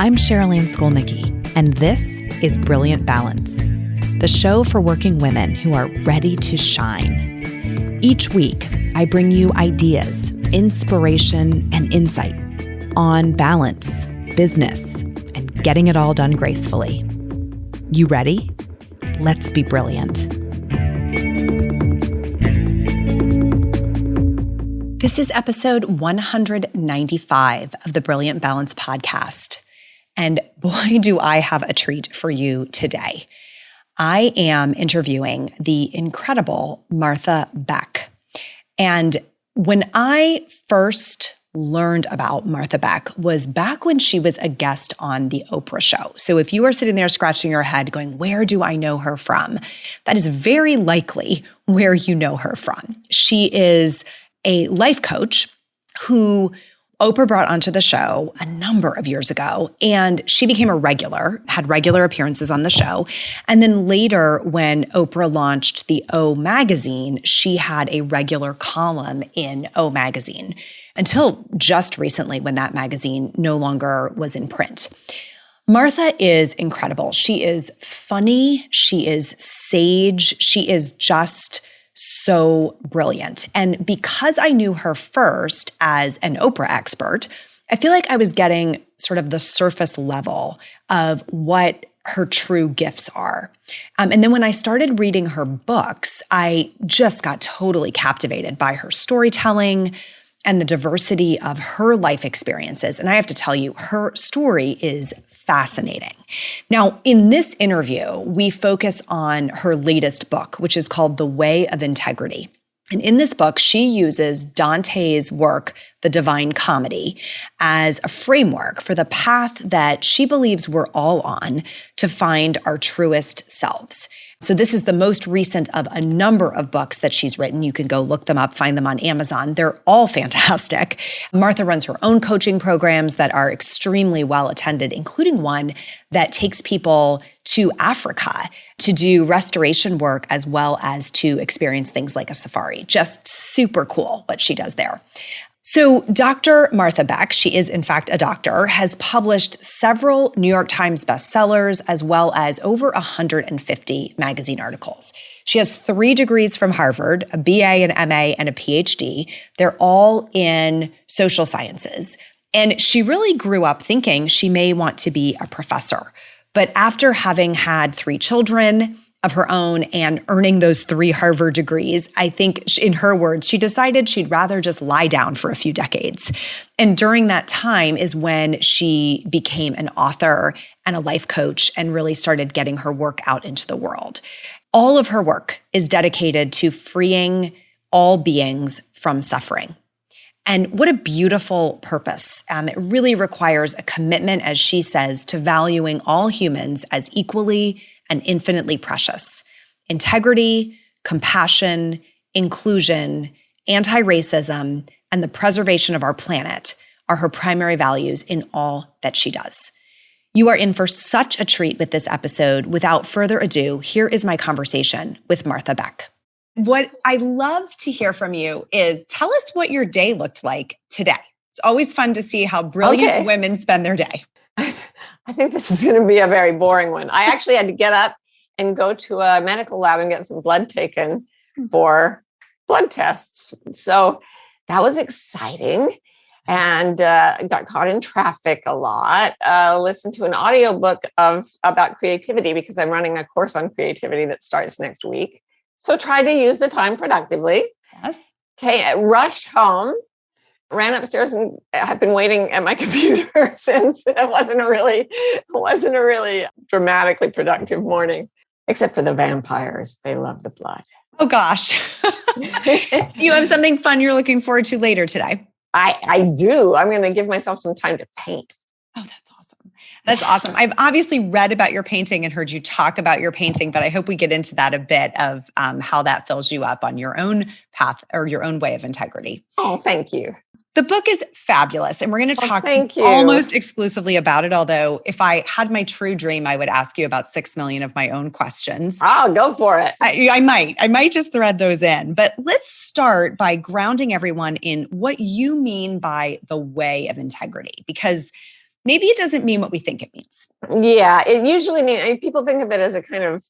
I'm Sherilyn Skolnicki, and this is Brilliant Balance, the show for working women who are ready to shine. Each week, I bring you ideas, inspiration, and insight on balance, business, and getting it all done gracefully. You ready? Let's be brilliant. This is episode 195 of the Brilliant Balance podcast. And boy, do I have a treat for you today. I am interviewing the incredible Martha Beck. And when I first learned about Martha Beck was back when she was a guest on the Oprah show. So if you are sitting there scratching your head going, where do I know her from? That is very likely where you know her from. She is a life coach who Oprah brought onto the show a number of years ago, and she became a regular, had regular appearances on the show. And then later, when Oprah launched the O magazine, she had a regular column in O magazine until just recently when that magazine no longer was in print. Martha is incredible. She is funny. She is sage. She is just so brilliant. And because I knew her first as an Oprah expert, I feel like I was getting sort of the surface level of what her true gifts are. And then when I started reading her books, I just got totally captivated by her storytelling and the diversity of her life experiences. And I have to tell you, her story is fascinating. Now, in this interview, we focus on her latest book, which is called The Way of Integrity. And in this book, she uses Dante's work, The Divine Comedy, as a framework for the path that she believes we're all on to find our truest selves. So this is the most recent of a number of books that she's written. You can go look them up, find them on Amazon. They're all fantastic. Martha runs her own coaching programs that are extremely well attended, including one that takes people to Africa to do restoration work as well as to experience things like a safari. Just super cool what she does there. So Dr. Martha Beck, she is in fact a doctor, has published several New York Times bestsellers as well as over 150 magazine articles. She has 3 degrees from Harvard, a BA, an MA, and a PhD. They're all in social sciences. And she really grew up thinking she may want to be a professor. But after having had 3 children of her own and earning those 3 Harvard degrees, I think in her words, she decided she'd rather just lie down for a few decades. And during that time is when she became an author and a life coach and really started getting her work out into the world. All of her work is dedicated to freeing all beings from suffering. And what a beautiful purpose. It really requires a commitment, as she says, to valuing all humans as equally and infinitely precious. Integrity, compassion, inclusion, anti-racism, and the preservation of our planet are her primary values in all that she does. You are in for such a treat with this episode. Without further ado, here is my conversation with Martha Beck. What I love to hear from you is tell us what your day looked like today. It's always fun to see how brilliant women spend their day. I think this is going to be a very boring one. I actually had to get up and go to a medical lab and get some blood taken for blood tests. So that was exciting. And got caught in traffic a lot. Listened to an audiobook about creativity because I'm running a course on creativity that starts next week. So tried to use the time productively. Yes. Okay, rushed home. Ran upstairs and I've been waiting at my computer since. It wasn't a really dramatically productive morning, except for the vampires. They love the blood. Oh gosh. Do you have something fun you're looking forward to later today? I do. I'm going to give myself some time to paint. Oh, that's awesome. That's awesome. I've obviously read about your painting and heard you talk about your painting, but I hope we get into that a bit of how that fills you up on your own path or your own way of integrity. Oh, thank you. The book is fabulous, and we're going to talk almost exclusively about it, although if I had my true dream, I would ask you about 6 million of my own questions. Oh, go for it. I might just thread those in. But let's start by grounding everyone in what you mean by the way of integrity, because maybe it doesn't mean what we think it means. Yeah, it usually means, people think of it as a kind of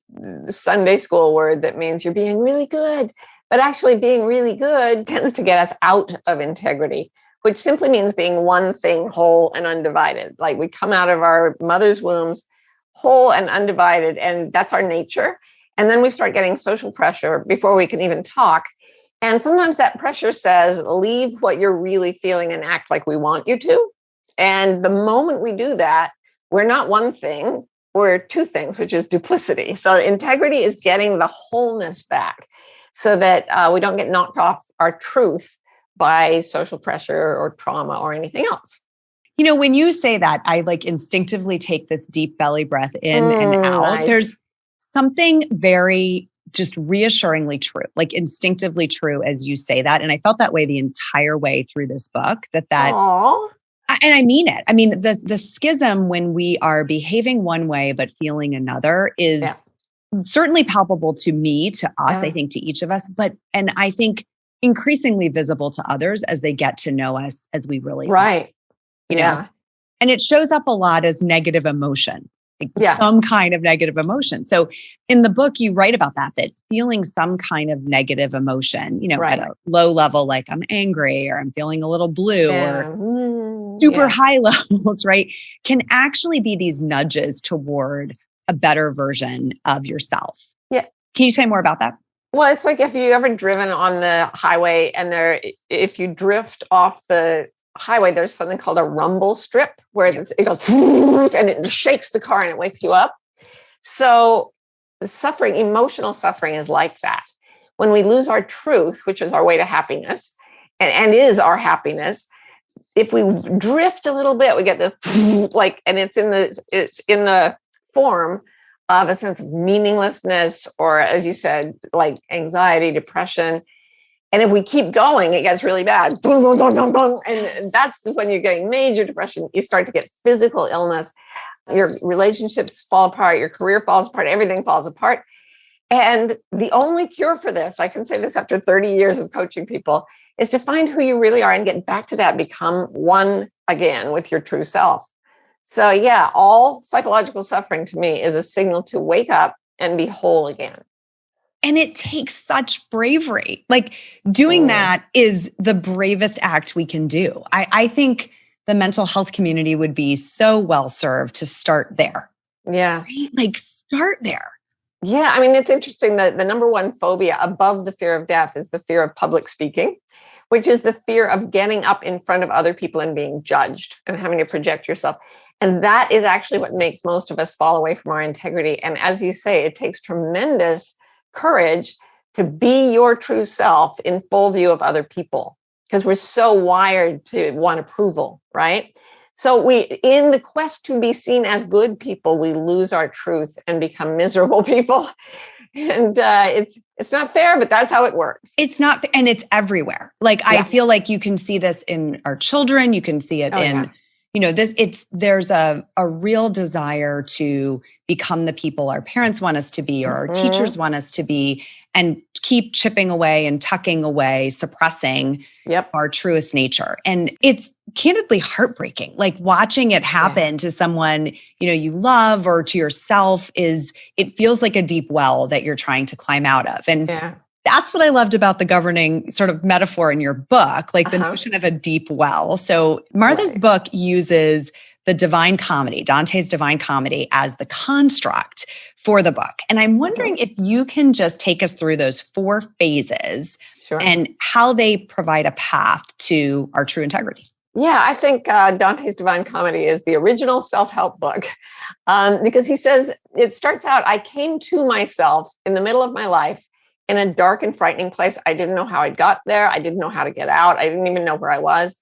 Sunday school word that means you're being really good. But actually being really good tends to get us out of integrity, which simply means being one thing, whole and undivided. Like we come out of our mother's wombs whole and undivided, and that's our nature. And then we start getting social pressure before we can even talk. And sometimes that pressure says, leave what you're really feeling and act like we want you to. And the moment we do that, we're not one thing, we're two things, which is duplicity. So integrity is getting the wholeness back so that we don't get knocked off our truth by social pressure or trauma or anything else. You know, when you say that, I like instinctively take this deep belly breath in and out. Nice. There's something very just reassuringly true, like instinctively true as you say that. And I felt that way the entire way through this book, Aww. and I mean it. I mean, the schism when we are behaving one way, but feeling another is certainly palpable to me, to us, I think to each of us, and I think increasingly visible to others as they get to know us as we really are. You know? And it shows up a lot as negative emotion, some kind of negative emotion. So in the book, you write about that feeling some kind of negative emotion, you know, at a low level, like I'm angry or I'm feeling a little blue or super high levels, right? Can actually be these nudges toward a better version of yourself. Yeah. Can you say more about that? Well, it's like if you ever driven on the highway and if you drift off the highway, there's something called a rumble strip where it goes and it shakes the car and it wakes you up. So suffering, emotional suffering is like that. When we lose our truth, which is our way to happiness and is our happiness, if we drift a little bit, we get this and it's in the form of a sense of meaninglessness, or as you said, like anxiety, depression. And if we keep going, it gets really bad. And that's when you're getting major depression. You start to get physical illness. Your relationships fall apart. Your career falls apart. Everything falls apart. And the only cure for this, I can say this after 30 years of coaching people, is to find who you really are and get back to that, become one again with your true self. So yeah, all psychological suffering to me is a signal to wake up and be whole again. And it takes such bravery. Like doing that is the bravest act we can do. I think the mental health community would be so well served to start there. Yeah. Right? Like start there. Yeah. I mean, it's interesting that the number one phobia above the fear of death is the fear of public speaking, which is the fear of getting up in front of other people and being judged and having to project yourself. And that is actually what makes most of us fall away from our integrity. And as you say, it takes tremendous courage to be your true self in full view of other people, because we're so wired to want approval, right? So in the quest to be seen as good people, we lose our truth and become miserable people. And it's not fair, but that's how it works. It's not, and it's everywhere. Like I feel like you can see this in our children. You can see it you know, there's a real desire to become the people our parents want us to be, or our teachers want us to be, and keep chipping away and tucking away, suppressing our truest nature. And it's candidly heartbreaking. Like watching it happen to someone, you know, you love, or to yourself, it feels like a deep well that you're trying to climb out of. And that's what I loved about the governing sort of metaphor in your book, like the notion of a deep well. So Martha's book uses the Divine Comedy, Dante's Divine Comedy, as the construct for the book. And I'm wondering if you can just take us through those 4 phases and how they provide a path to our true integrity. Yeah, I think Dante's Divine Comedy is the original self-help book because he says, it starts out, I came to myself in the middle of my life in a dark and frightening place. I didn't know how I got there. I didn't know how to get out. I didn't even know where I was.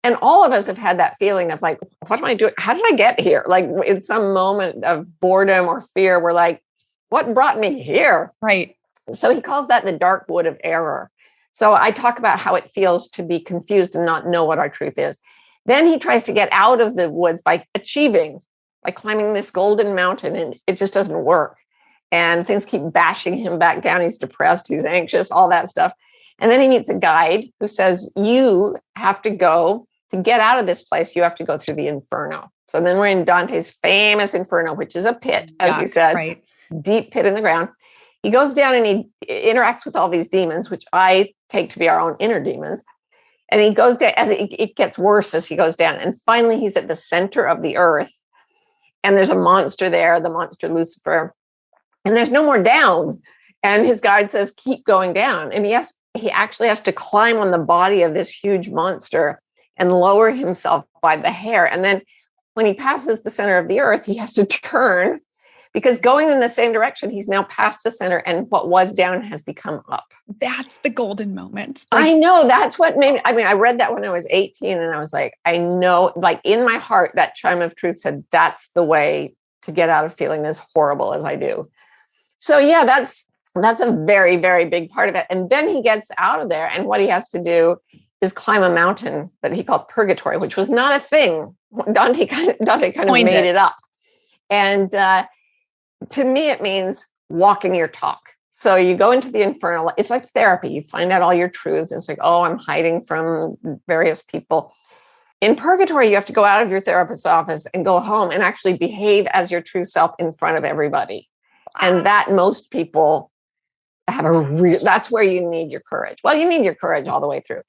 And all of us have had that feeling of like, what am I doing? How did I get here? Like in some moment of boredom or fear, we're like, what brought me here? Right. So he calls that the dark wood of error. So I talk about how it feels to be confused and not know what our truth is. Then he tries to get out of the woods by achieving, by climbing this golden mountain, and it just doesn't work. And things keep bashing him back down. He's depressed, he's anxious, all that stuff. And then he meets a guide who says, you have to go to get out of this place, you have to go through the inferno. So then we're in Dante's famous inferno, which is a pit, as you said, right. Deep pit in the ground. He goes down and he interacts with all these demons, which I take to be our own inner demons. And he goes down as it gets worse as he goes down. And finally, he's at the center of the earth. And there's a monster there, the monster Lucifer. And there's no more down. And his guide says, keep going down. And he actually has to climb on the body of this huge monster and lower himself by the hair. And then when he passes the center of the earth, he has to turn, because going in the same direction, he's now past the center, and what was down has become up. That's the golden moment. I know. That's what made me, I read that when I was 18, and I was like, I know, like in my heart, that chime of truth said, that's the way to get out of feeling as horrible as I do. So yeah, that's a very, very big part of it. And then he gets out of there, and what he has to do is climb a mountain that he called purgatory, which was not a thing. Dante kind of made it up. And to me, it means walking your talk. So you go into the infernal. It's like therapy. You find out all your truths. It's like, oh, I'm hiding from various people. In purgatory, you have to go out of your therapist's office and go home and actually behave as your true self in front of everybody. And that most people have that's where you need your courage. Well, you need your courage all the way through.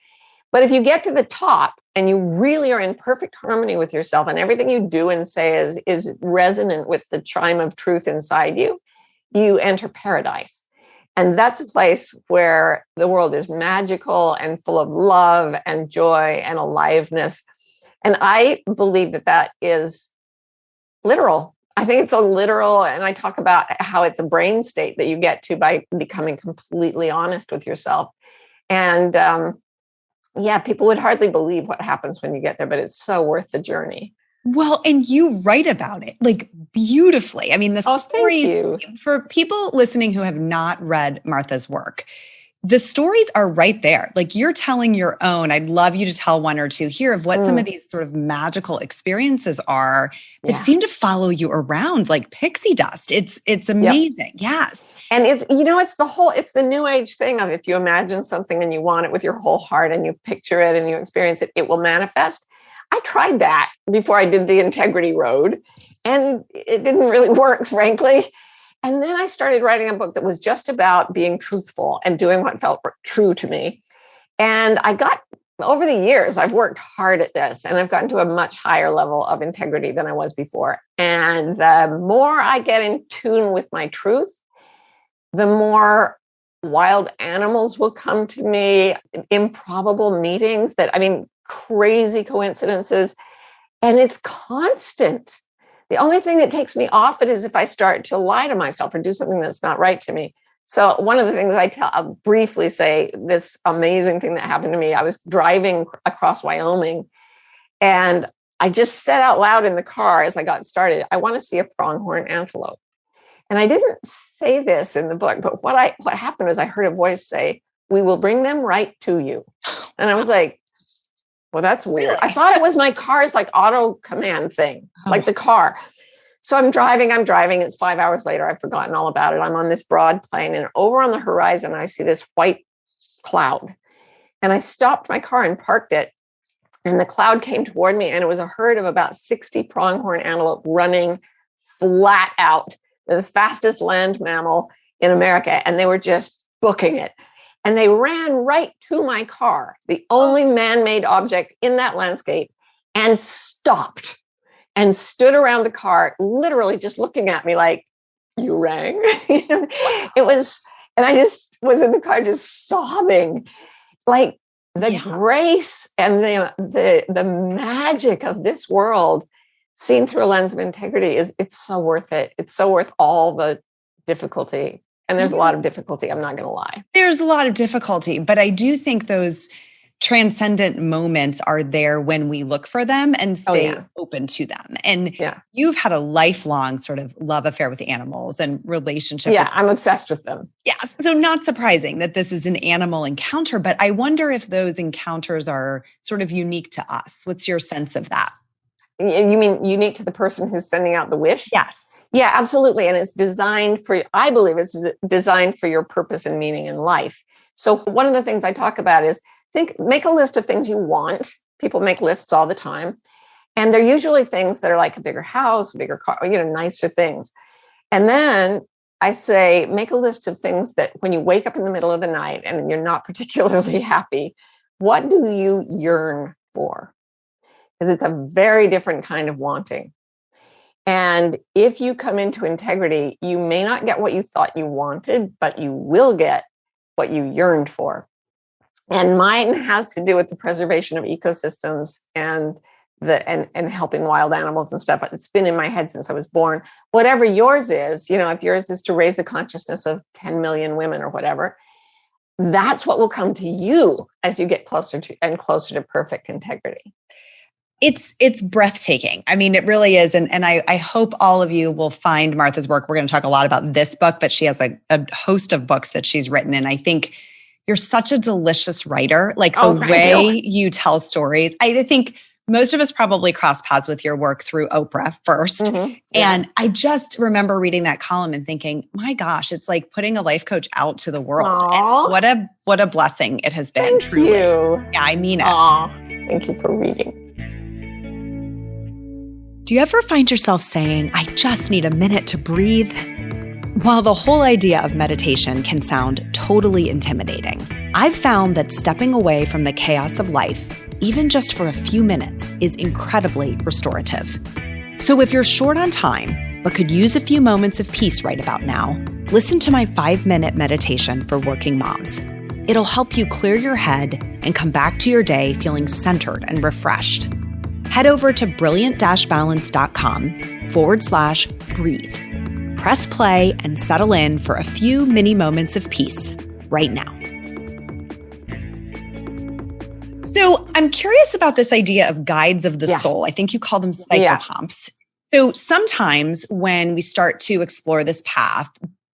But if you get to the top and you really are in perfect harmony with yourself, and everything you do and say is resonant with the chime of truth inside you, you enter paradise. And that's a place where the world is magical and full of love and joy and aliveness. And I believe that is literal. I think it's a literal, and I talk about how it's a brain state that you get to by becoming completely honest with yourself. And yeah, people would hardly believe what happens when you get there, but it's so worth the journey. Well, and you write about it like beautifully. I mean, the stories, for people listening who have not read Martha's work, the stories are right there. Like, you're telling your own. I'd love you to tell one or two here of what some of these sort of magical experiences are that seem to follow you around like pixie dust. It's amazing. Yep. Yes. And it's the new age thing of, if you imagine something and you want it with your whole heart and you picture it and you experience it, it will manifest. I tried that before I did the integrity road, and it didn't really work, frankly. And then I started writing a book that was just about being truthful and doing what felt true to me. And over the years, I've worked hard at this, and I've gotten to a much higher level of integrity than I was before. And the more I get in tune with my truth, the more wild animals will come to me, improbable meetings crazy coincidences. And it's constant. The only thing that takes me off it is if I start to lie to myself or do something that's not right to me. So one of the things I'll briefly say, this amazing thing that happened to me. I was driving across Wyoming, and I just said out loud in the car as I got started, I want to see a pronghorn antelope. And I didn't say this in the book, but what happened was I heard a voice say, "We will bring them right to you." And I was like, well, that's weird. I thought it was my car's like auto command thing, like the car. So I'm driving. It's 5 hours later. I've forgotten all about it. I'm on this broad plain, and over on the horizon, I see this white cloud. And I stopped my car and parked it. And the cloud came toward me, and it was a herd of about 60 pronghorn antelope running flat out, the fastest land mammal in America. And they were just booking it. And they ran right to my car, the only man-made object in that landscape, and stopped and stood around the car, literally just looking at me like, "You rang?" It was, and I just was in the car just sobbing. Like, the grace and the magic of this world seen through a lens of integrity it's so worth it. It's so worth all the difficulty. And there's a lot of difficulty, I'm not going to lie. There's a lot of difficulty, but I do think those transcendent moments are there when we look for them and stay open to them. And you've had a lifelong sort of love affair with animals and relationship. Yeah, I'm obsessed with them. Yes. So not surprising that this is an animal encounter, but I wonder if those encounters are sort of unique to us. What's your sense of that? You mean unique to the person who's sending out the wish? Yes. Yeah, absolutely. And I believe it's designed for your purpose and meaning in life. So one of the things I talk about is make a list of things you want People make lists all the time. And they're usually things that are like a bigger house, a bigger car, nicer things. And then I say, make a list of things that when you wake up in the middle of the night and you're not particularly happy, what do you yearn for? Because it's a very different kind of wanting. And if you come into integrity, you may not get what you thought you wanted, but you will get what you yearned for. And mine has to do with the preservation of ecosystems and helping wild animals and stuff. It's been in my head since I was born. Whatever yours is, if yours is to raise the consciousness of 10 million women or whatever, that's what will come to you as you get closer to perfect integrity. It's breathtaking. I mean, it really is. And I hope all of you will find Martha's work. We're going to talk a lot about this book, but she has a host of books that she's written. And I think you're such a delicious writer. Like the way you tell stories. I think most of us probably cross paths with your work through Oprah first. Mm-hmm. Yeah. And I just remember reading that column and thinking, my gosh, it's like putting a life coach out to the world. Aww. And what a blessing it has been. Thank truly. You. Yeah, I mean it. Aww. Thank you for reading. Do you ever find yourself saying, I just need a minute to breathe? While the whole idea of meditation can sound totally intimidating, I've found that stepping away from the chaos of life, even just for a few minutes, is incredibly restorative. So if you're short on time, but could use a few moments of peace right about now, listen to my 5-minute meditation for working moms. It'll help you clear your head and come back to your day feeling centered and refreshed. Head over to brilliant-balance.com/breathe. Press play and settle in for a few mini moments of peace right now. So I'm curious about this idea of guides of the soul. I think you call them psychopomps. So sometimes when we start to explore this path,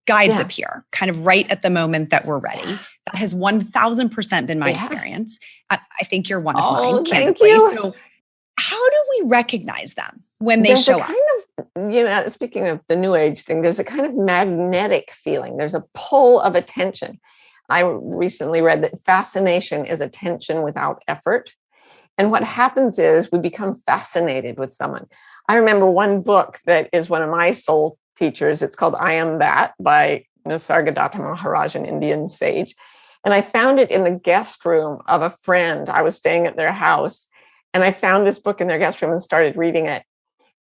guides appear kind of right at the moment that we're ready. That has 1000% been my experience. I think you're one of mine, candidly. So how do we recognize them when they show up? Speaking of the New Age thing, there's a kind of magnetic feeling. There's a pull of attention. I recently read that fascination is attention without effort. And what happens is we become fascinated with someone. I remember one book that is one of my soul teachers. It's called I Am That by Nisargadatta Maharaj, an Indian sage. And I found it in the guest room of a friend. I was staying at their house. And I found this book in their guest room and started reading it.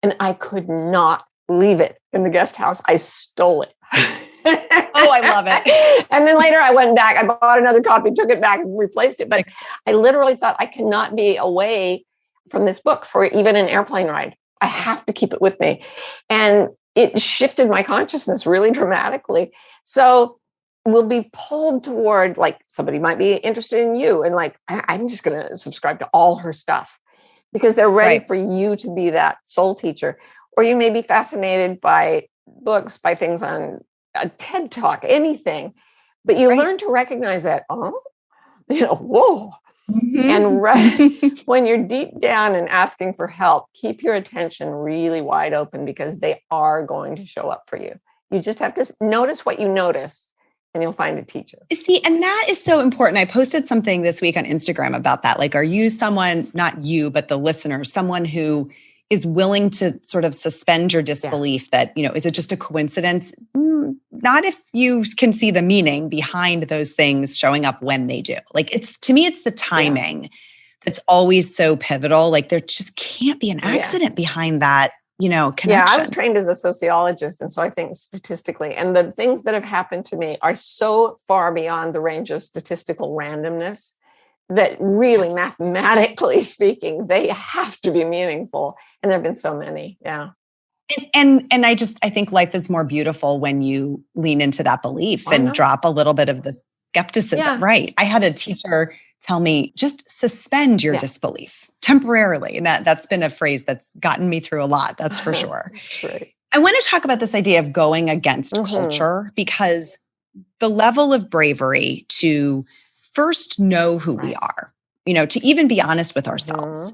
And I could not leave it in the guest house. I stole it. Oh, I love it. And then later I went back, I bought another copy, took it back and replaced it. But I literally thought I cannot be away from this book for even an airplane ride. I have to keep it with me. And it shifted my consciousness really dramatically. So we'll be pulled toward, like, somebody might be interested in you. And like, I'm just going to subscribe to all her stuff because they're ready for you to be that soul teacher. Or you may be fascinated by books, by things on a TED Talk, anything. But you learn to recognize that, whoa. Mm-hmm. And when you're deep down and asking for help, keep your attention really wide open because they are going to show up for you. You just have to notice what you notice. And you'll find a teacher. See, and that is so important. I posted something this week on Instagram about that. Like, are you someone, not you, but the listener, someone who is willing to sort of suspend your disbelief that, is it just a coincidence? Not if you can see the meaning behind those things showing up when they do. Like, to me, it's the timing that's always so pivotal. Like, there just can't be an accident behind that. Connection. Yeah, I was trained as a sociologist. And so I think statistically, and the things that have happened to me are so far beyond the range of statistical randomness that really mathematically speaking, they have to be meaningful. And there've been so many. Yeah. And I think life is more beautiful when you lean into that belief and drop a little bit of the skepticism. Yeah. Right. I had a teacher tell me, just suspend your disbelief temporarily. And that's been a phrase that's gotten me through a lot. That's for sure. Right. I want to talk about this idea of going against culture, because the level of bravery to first know who we are, to even be honest with ourselves,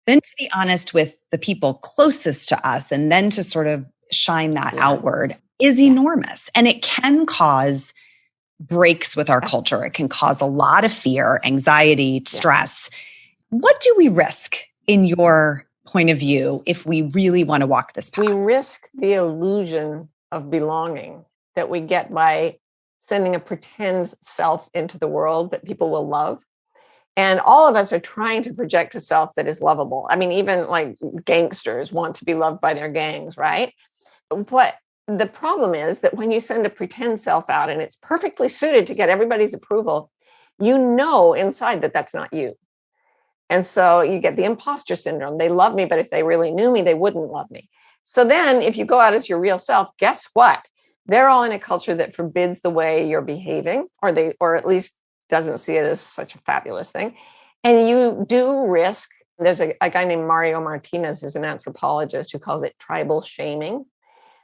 then to be honest with the people closest to us, and then to sort of shine that outward is enormous. And it can cause breaks with our culture. It can cause a lot of fear, anxiety, stress. What do we risk in your point of view if we really want to walk this path? We risk the illusion of belonging that we get by sending a pretend self into the world that people will love. And all of us are trying to project a self that is lovable. I mean, even like gangsters want to be loved by their gangs, right? What the problem is that when you send a pretend self out and it's perfectly suited to get everybody's approval, you know inside that that's not you. And so you get the imposter syndrome. They love me, but if they really knew me, they wouldn't love me. So then if you go out as your real self, guess what? They're all in a culture that forbids the way you're behaving, or at least doesn't see it as such a fabulous thing. And you do risk, there's a guy named Mario Martinez, who's an anthropologist, who calls it tribal shaming,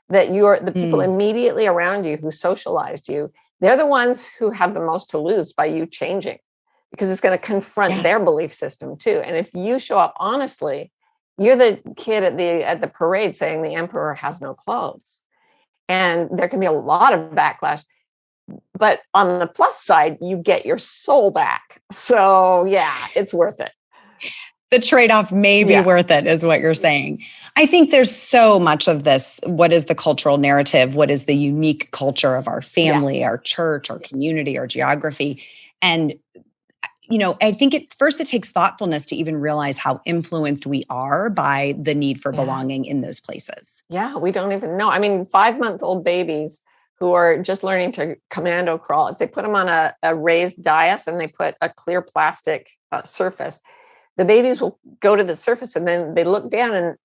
that the people immediately around you who socialized you, they're the ones who have the most to lose by you changing, because it's going to confront their belief system too. And if you show up honestly, you're the kid at the parade saying the emperor has no clothes. And there can be a lot of backlash. But on the plus side, you get your soul back. So yeah, it's worth it. The trade-off may be worth it, is what you're saying. I think there's so much of this. What is the cultural narrative? What is the unique culture of our family, our church, our community, our geography? And I think it takes thoughtfulness to even realize how influenced we are by the need for belonging in those places. Yeah, we don't even know. I mean, 5-month-old babies who are just learning to commando crawl, if they put them on a raised dais and they put a clear plastic surface, the babies will go to the surface and then they look down, and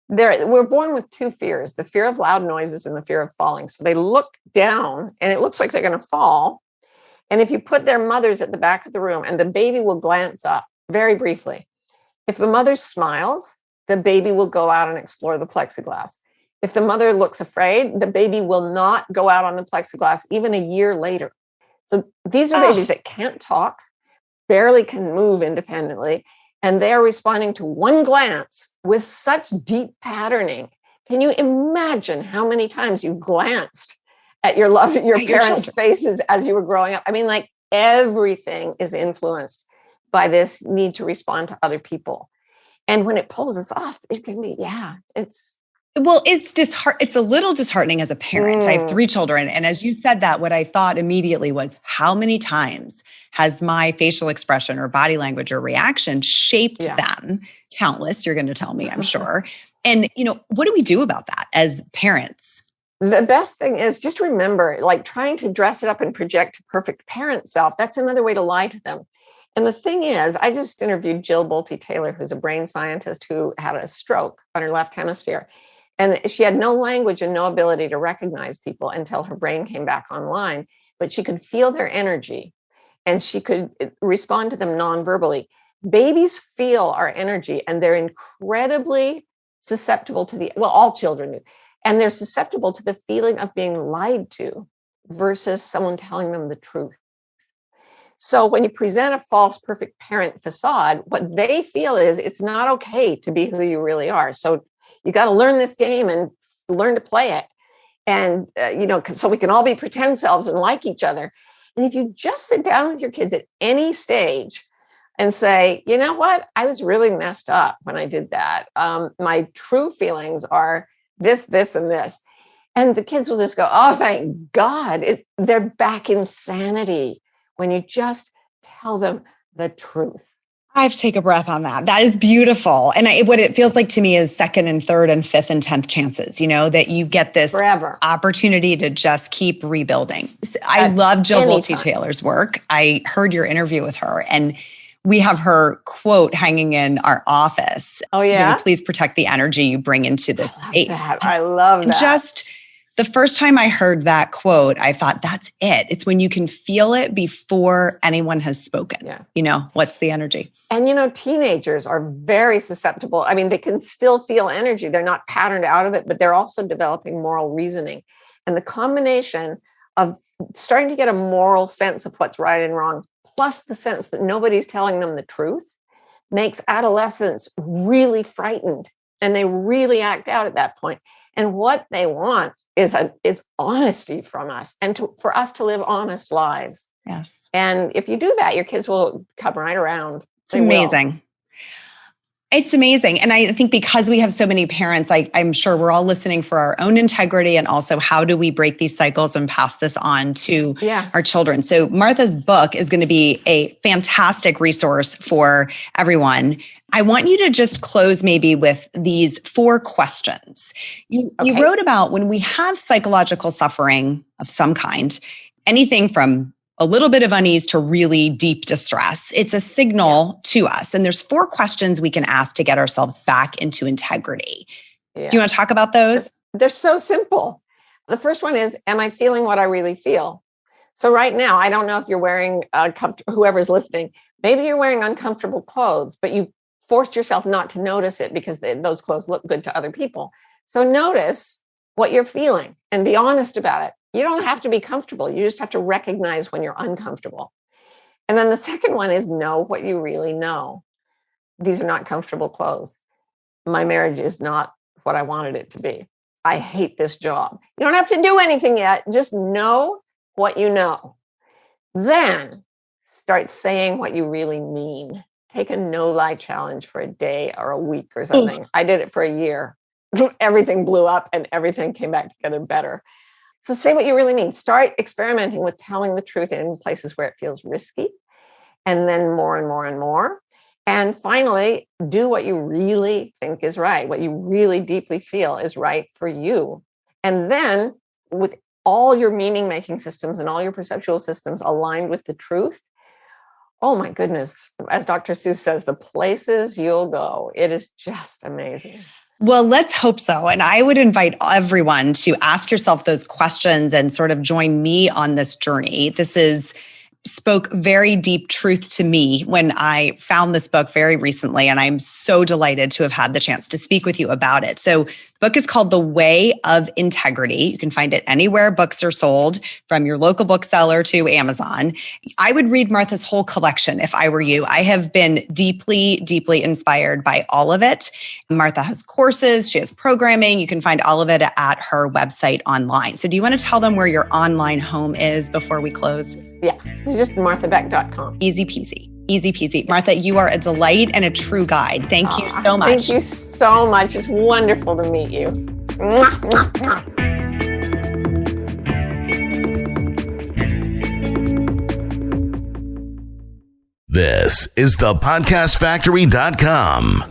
we're born with two fears, the fear of loud noises and the fear of falling. So they look down and it looks like they're going to fall. And if you put their mothers at the back of the room, and the baby will glance up very briefly. If the mother smiles, the baby will go out and explore the plexiglass. If the mother looks afraid, the baby will not go out on the plexiglass even a year later. So these are babies that can't talk, barely can move independently, and they are responding to one glance with such deep patterning. Can you imagine how many times you've glanced at your parents' faces as you were growing up? I mean, like, everything is influenced by this need to respond to other people. And when it pulls us off, it can be, it's a little disheartening as a parent. I have 3 children. And as you said that, what I thought immediately was, how many times has my facial expression or body language or reaction shaped them? Countless, you're going to tell me, I'm sure. And, what do we do about that as parents? The best thing is just remember, like, trying to dress it up and project a perfect parent self, that's another way to lie to them. And the thing is, I just interviewed Jill Bolte Taylor, who's a brain scientist who had a stroke on her left hemisphere. And she had no language and no ability to recognize people until her brain came back online, but she could feel their energy and she could respond to them nonverbally. Babies feel our energy, and they're incredibly susceptible to all children do. And they're susceptible to the feeling of being lied to versus someone telling them the truth. So when you present a false perfect parent facade, what they feel is it's not okay to be who you really are. So you got to learn this game and learn to play it. And, so we can all be pretend selves and like each other. And if you just sit down with your kids at any stage and say, you know what, I was really messed up when I did that. My true feelings are this, this, and this. And the kids will just go, oh, thank God. They're back in sanity when you just tell them the truth. I have to take a breath on that. That is beautiful. And what it feels like to me is second and third and fifth and 10th chances, that you get this forever opportunity to just keep rebuilding. I love Jill Bolte Taylor's work. I heard your interview with her, and we have her quote hanging in our office. Oh, yeah? Please protect the energy you bring into this space. I love that. Just the first time I heard that quote, I thought, that's it. It's when you can feel it before anyone has spoken. Yeah. What's the energy? And, teenagers are very susceptible. I mean, they can still feel energy. They're not patterned out of it, but they're also developing moral reasoning. And the combination of starting to get a moral sense of what's right and wrong, plus the sense that nobody's telling them the truth, makes adolescents really frightened. And they really act out at that point. And what they want is honesty from us, and for us to live honest lives. Yes. And if you do that, your kids will come right around. It's amazing. It's amazing. And I think because we have so many parents, I'm sure we're all listening for our own integrity and also how do we break these cycles and pass this on to our children. So Martha's book is going to be a fantastic resource for everyone. I want you to just close maybe with these 4 questions. You wrote about when we have psychological suffering of some kind, anything from a little bit of unease to really deep distress. It's a signal to us. And there's 4 questions we can ask to get ourselves back into integrity. Yeah. Do you want to talk about those? They're so simple. The first one is, am I feeling what I really feel? So right now, I don't know if you're wearing, whoever's listening, maybe you're wearing uncomfortable clothes, but you forced yourself not to notice it because those clothes look good to other people. So notice what you're feeling and be honest about it. You don't have to be comfortable. You just have to recognize when you're uncomfortable. And then the second one is know what you really know. These are not comfortable clothes. My marriage is not what I wanted it to be. I hate this job. You don't have to do anything yet. Just know what you know. Then start saying what you really mean. Take a no-lie challenge for a day or a week or something. Oof. I did it for a year. Everything blew up and everything came back together better. So say what you really mean. Start experimenting with telling the truth in places where it feels risky, and then more and more and more. And finally, do what you really think is right, what you really deeply feel is right for you. And then with all your meaning-making systems and all your perceptual systems aligned with the truth, oh my goodness, as Dr. Seuss says, the places you'll go, it is just amazing. Well, let's hope so. And I would invite everyone to ask yourself those questions and sort of join me on this journey. This spoke very deep truth to me when I found this book very recently, and I'm so delighted to have had the chance to speak with you about it. So the book is called The Way of Integrity. You can find it anywhere books are sold, from your local bookseller to Amazon. I would read Martha's whole collection if I were you. I have been deeply, deeply inspired by all of it. Martha has courses, she has programming. You can find all of it at her website online. So do you want to tell them where your online home is before we close? Yeah, it's just marthabeck.com. Easy peasy. Easy peasy. Martha, you are a delight and a true guide. Thank you so much. Thank you so much. It's wonderful to meet you. Mwah, mwah, mwah. This is thepodcastfactory.com.